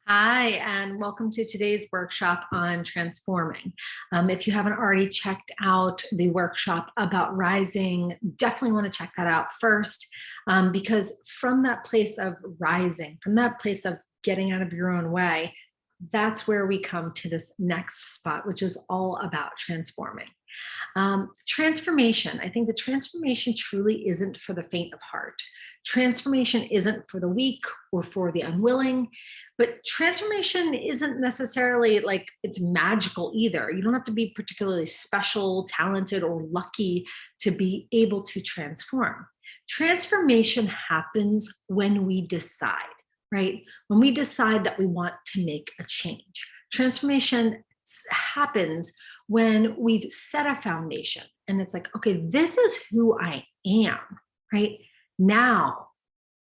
Hi, and welcome to today's workshop on transforming. If you haven't already checked out the workshop about rising, definitely want to check that out first, because from that place of rising, from that place of getting out of your own way, that's where we come to this next spot, which is all about transforming. Transformation, I think the transformation truly isn't for the faint of heart. Transformation isn't for the weak or for the unwilling, but transformation isn't necessarily like it's magical either. You don't have to be particularly special, talented, or lucky to be able to transform. Transformation happens when we decide, right? When we decide that we want to make a change. Transformation happens when we've set a foundation and it's like, okay, this is who I am, right? Now,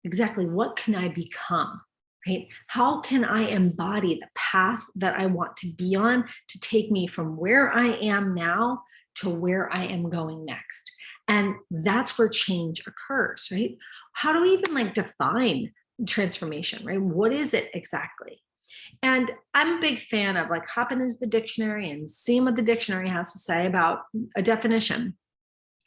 exactly what can I become, right? How can I embody the path that I want to be on to take me from where I am now to where I am going next? And that's where change occurs, right? How do we even like define transformation, right? What is it exactly? And I'm a big fan of like hopping into the dictionary and seeing what the dictionary has to say about a definition.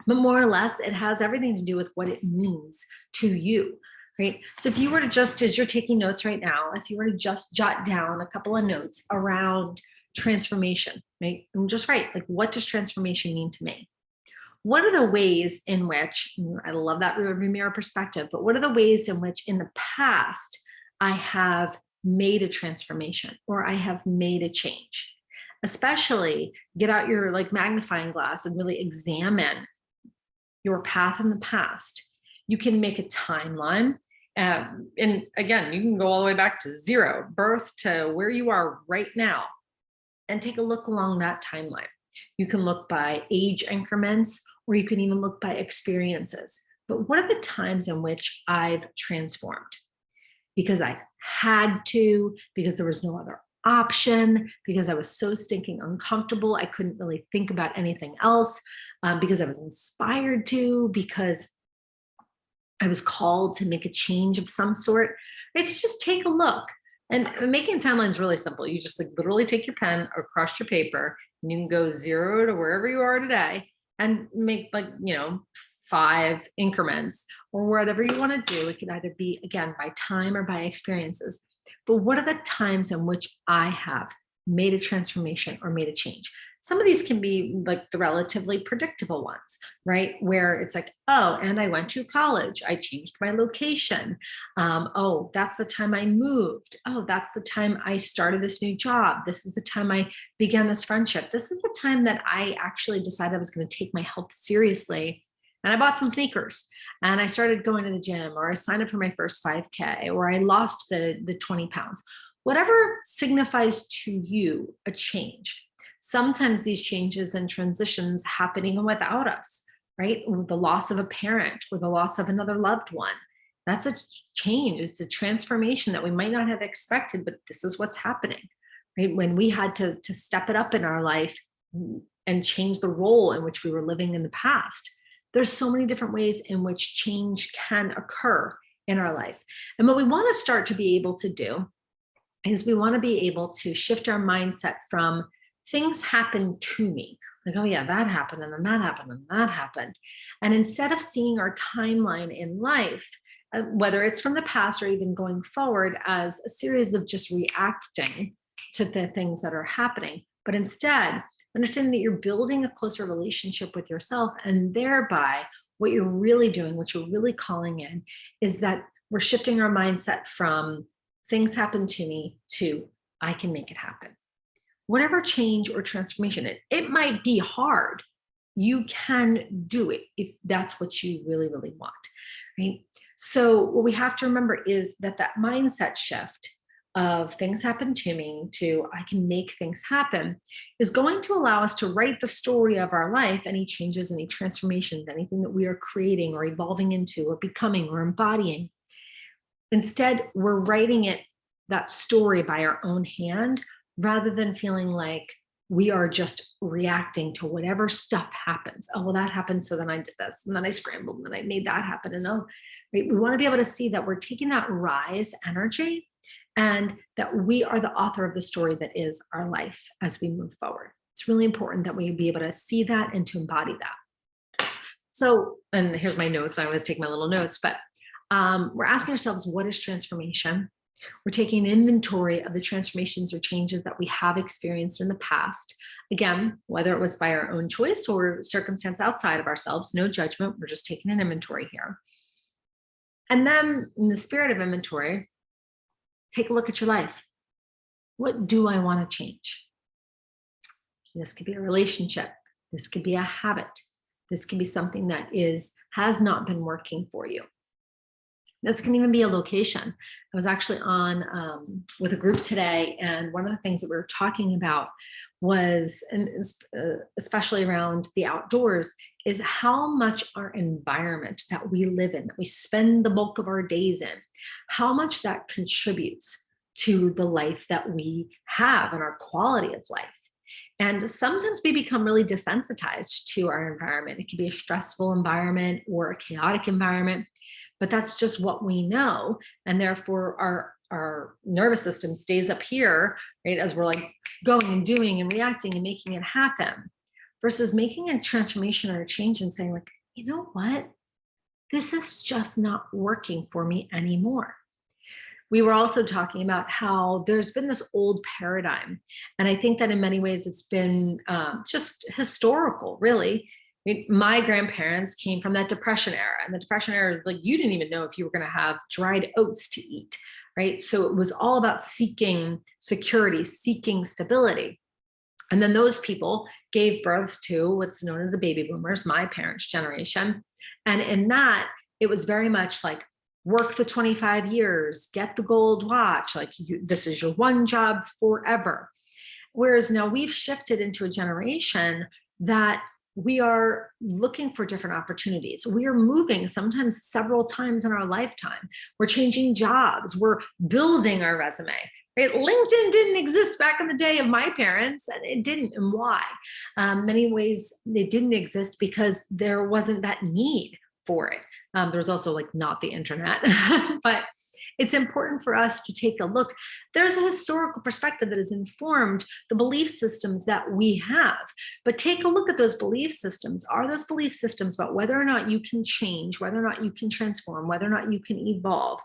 But more or less, it has everything to do with what it means to you, right? So if you were to just, as you're taking notes right now, if you were to just jot down a couple of notes around transformation, right? And just write, like, what does transformation mean to me? What are the ways in which, I love that rearview mirror perspective, but what are the ways in which in the past I have made a transformation or I have made a change? Especially get out your like magnifying glass and really examine your path in the past. You can make a timeline. And again, you can go all the way back to zero, birth to where you are right now, and take a look along that timeline. You can look by age increments, or you can even look by experiences. But what are the times in which I've transformed? Because I had to, because there was no other option, because I was so stinking uncomfortable, I couldn't really think about anything else, because I was inspired to, because I was called to make a change of some sort. It's just take a look. And making timelines is really simple. You just like literally take your pen across your paper and you can go zero to wherever you are today and make like, 5 increments or whatever you want to do. It can either be again by time or by experiences. But what are the times in which I have made a transformation or made a change? Some of these can be like the relatively predictable ones, right? Where it's like, oh, and I went to college, I changed my location. Oh, that's the time I moved. Oh, that's the time I started this new job. This is the time I began this friendship. This is the time that I actually decided I was going to take my health seriously. And I bought some sneakers and I started going to the gym, or I signed up for my first 5K, or I lost the 20 pounds. Whatever signifies to you a change. Sometimes these changes and transitions happen even without us, right? The loss of a parent or the loss of another loved one. That's a change. It's a transformation that we might not have expected, but this is what's happening, right? When we had to step it up in our life and change the role in which we were living in the past. There's so many different ways in which change can occur in our life. And what we want to start to be able to do is we want to be able to shift our mindset from things happen to me, like, oh yeah, that happened, and then that happened, and that happened. And instead of seeing our timeline in life, whether it's from the past or even going forward, as a series of just reacting to the things that are happening, but instead understanding that you're building a closer relationship with yourself, and thereby what you're really doing, what you're really calling in, is that we're shifting our mindset from things happen to me to I can make it happen. Whatever change or transformation, it might be hard. You can do it if that's what you really, really want, right? So what we have to remember is that that mindset shift of things happen to me to I can make things happen is going to allow us to write the story of our life, any changes, any transformations, anything that we are creating or evolving into or becoming or embodying. Instead, we're writing it, that story, by our own hand, rather than feeling like we are just reacting to whatever stuff happens. Oh, well, that happened, so then I did this, and then I scrambled, and then I made that happen. And oh, right? We want to be able to see that we're taking that rise energy and that we are the author of the story that is our life as we move forward. It's really important that we be able to see that and to embody that. So, and here's my notes. I always take my little notes, but we're asking ourselves, what is transformation? We're taking inventory of the transformations or changes that we have experienced in the past. Again, whether it was by our own choice or circumstance outside of ourselves, no judgment. We're just taking an inventory here. And then, in the spirit of inventory, take a look at your life. What do I want to change? This could be a relationship. This could be a habit. This could be something that has not been working for you. This can even be a location. I was actually on with a group today, and one of the things that we were talking about was, and especially around the outdoors, is how much our environment that we live in, that we spend the bulk of our days in, how much that contributes to the life that we have and our quality of life. And sometimes we become really desensitized to our environment. It can be a stressful environment or a chaotic environment, but that's just what we know. And therefore our nervous system stays up here, right? As we're like going and doing and reacting and making it happen, versus making a transformation or a change and saying like, you know what? This is just not working for me anymore. We were also talking about how there's been this old paradigm. And I think that in many ways it's been just historical, really. I mean, my grandparents came from that Depression era. And the Depression era, like, you didn't even know if you were going to have dried oats to eat, right? So it was all about seeking security, seeking stability. And then those people gave birth to what's known as the baby boomers, my parents' generation. And in that, it was very much like, work the 25 years, get the gold watch, like this is your one job forever. Whereas now we've shifted into a generation that we are looking for different opportunities. We are moving sometimes several times in our lifetime. We're changing jobs. We're building our resume. Right? LinkedIn didn't exist back in the day of my parents, and it didn't. And why? Many ways it didn't exist because there wasn't that need for it. There's also like not the internet, but it's important for us to take a look. There's a historical perspective that has informed the belief systems that we have, but take a look at those belief systems. Are those belief systems about whether or not you can change, whether or not you can transform, whether or not you can evolve,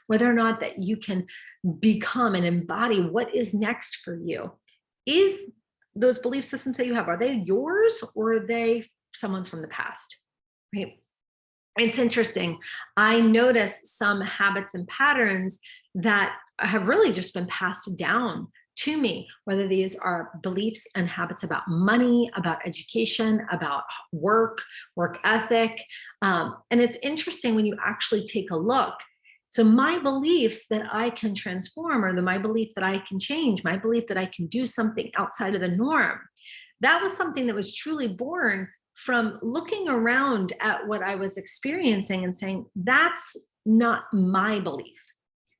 whether or not that you can become and embody what is next for you? Is those belief systems that you have, are they yours or are they someone's from the past, right? It's interesting. I notice some habits and patterns that have really just been passed down to me, whether these are beliefs and habits about money, about education, about work ethic. And it's interesting when you actually take a look. So my belief that I can transform, or my belief that I can change, my belief that I can do something outside of the norm, that was something that was truly born from looking around at what I was experiencing and saying, that's not my belief,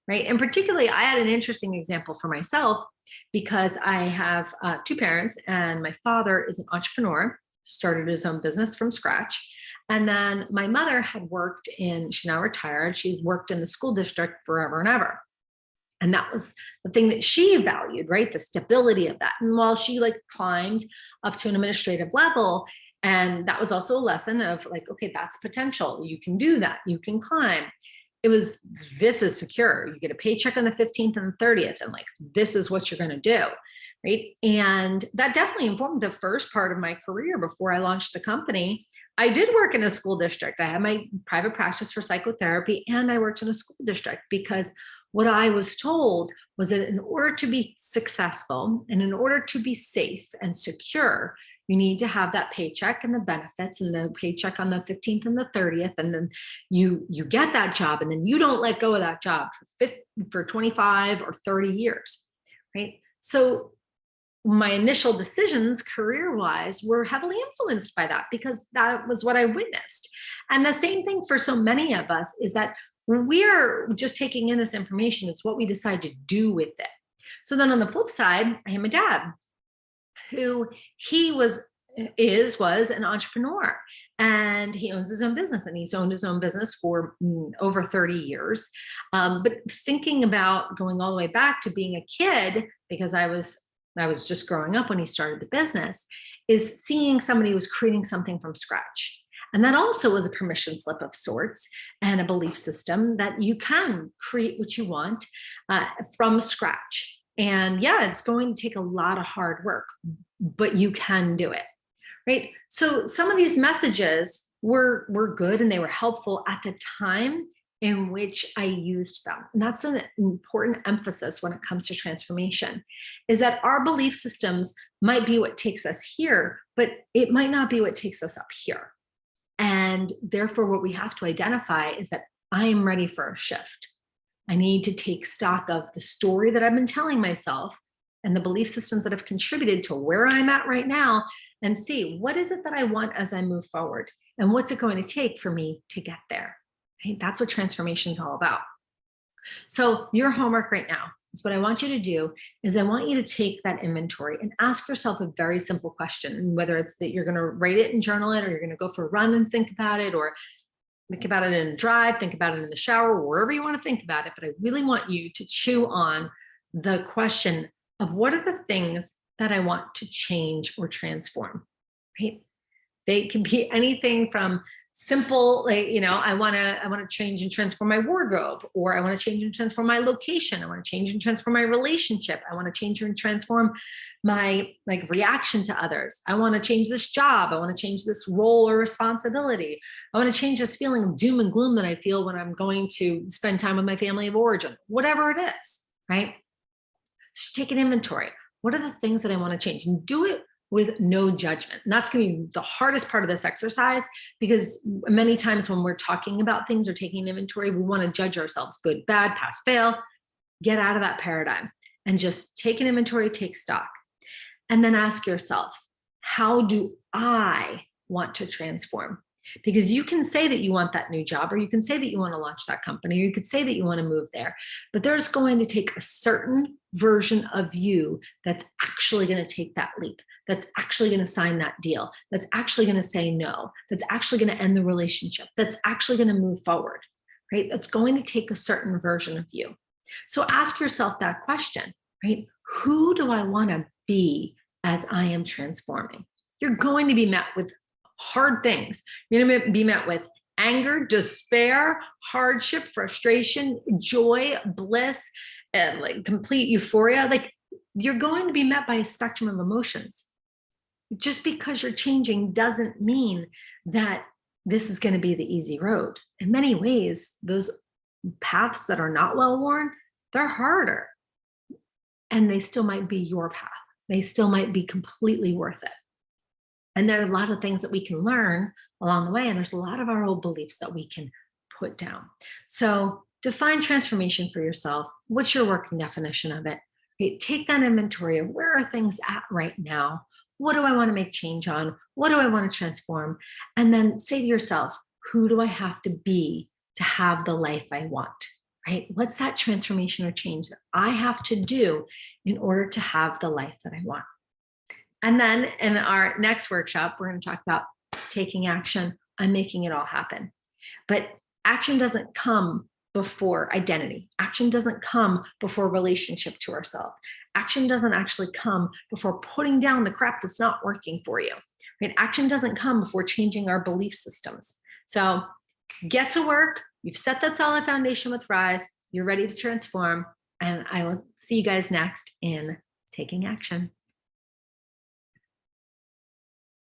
right? And particularly, I had an interesting example for myself because I have two parents, and my father is an entrepreneur, started his own business from scratch. And then my mother had worked she's now retired, she's worked in the school district forever and ever. And that was the thing that she valued, right? The stability of that. And while she like climbed up to an administrative level, and that was also a lesson of like, okay, that's potential. You can do that. You can climb. It was, this is secure. You get a paycheck on the 15th and the 30th. And like, this is what you're going to do. Right. And that definitely informed the first part of my career before I launched the company. I did work in a school district. I had my private practice for psychotherapy, and I worked in a school district because what I was told was that in order to be successful and in order to be safe and secure, you need to have that paycheck and the benefits and the paycheck on the 15th and the 30th. And then you get that job, and then you don't let go of that job for 25 or 30 years, right? So my initial decisions career-wise were heavily influenced by that because that was what I witnessed. And the same thing for so many of us is that we're just taking in this information. It's what we decide to do with it. So then on the flip side, I am a dad who was an entrepreneur. and he owns his own business, and he's owned his own business for over 30 years. But thinking about going all the way back to being a kid, because I was just growing up when he started the business, is seeing somebody who was creating something from scratch. And that also was a permission slip of sorts and a belief system that you can create what you want from scratch. And yeah, it's going to take a lot of hard work, but you can do it, right? So some of these messages were good and they were helpful at the time in which I used them. And that's an important emphasis when it comes to transformation, is that our belief systems might be what takes us here, but it might not be what takes us up here. And therefore, what we have to identify is that I am ready for a shift. I need to take stock of the story that I've been telling myself and the belief systems that have contributed to where I'm at right now, and see what is it that I want as I move forward, and what's it going to take for me to get there. Right? That's what transformation is all about. So your homework right now is, what I want you to do is I want you to take that inventory and ask yourself a very simple question. And whether it's that you're going to write it and journal it, or you're going to go for a run and think about it, or think about it in a drive, think about it in the shower, wherever you want to think about it. But I really want you to chew on the question of, what are the things that I want to change or transform, right? They can be anything from simple, like, I want to change and transform my wardrobe, or I want to change and transform my location. I want to change and transform my relationship. I want to change and transform my reaction to others. I want to change this job. I want to change this role or responsibility. I want to change this feeling of doom and gloom that I feel when I'm going to spend time with my family of origin, whatever it is, right? Just take an inventory. What are the things that I want to change? And do it with no judgment. And that's going to be the hardest part of this exercise, because many times when we're talking about things or taking an inventory, we want to judge ourselves: good, bad, pass, fail. Get out of that paradigm and just take an inventory, take stock, and then ask yourself, how do I want to transform? Because you can say that you want that new job, or you can say that you want to launch that company, or you could say that you want to move there, but there's going to take a certain version of you that's actually going to take that leap, that's actually going to sign that deal, that's actually going to say no, that's actually going to end the relationship, that's actually going to move forward, right? That's going to take a certain version of you. So ask yourself that question, right? Who do I want to be as I am transforming? You're going to be met with hard things. You're going to be met with anger, despair, hardship, frustration, joy, bliss, and complete euphoria. You're going to be met by a spectrum of emotions. Just because you're changing doesn't mean that this is going to be the easy road. In many ways, those paths that are not well worn, they're harder. And they still might be your path. They still might be completely worth it. And there are a lot of things that we can learn along the way. And there's a lot of our old beliefs that we can put down. So define transformation for yourself. What's your working definition of it? Okay, take that inventory of, where are things at right now? What do I want to make change on? What do I want to transform? And then say to yourself, who do I have to be to have the life I want? Right? What's that transformation or change that I have to do in order to have the life that I want? And then in our next workshop, we're going to talk about taking action on making it all happen. But action doesn't come before identity. Action doesn't come before relationship to ourselves. Action doesn't actually come before putting down the crap that's not working for you. Right? Action doesn't come before changing our belief systems. So get to work. You've set that solid foundation with Rise. You're ready to transform. And I will see you guys next in Taking Action.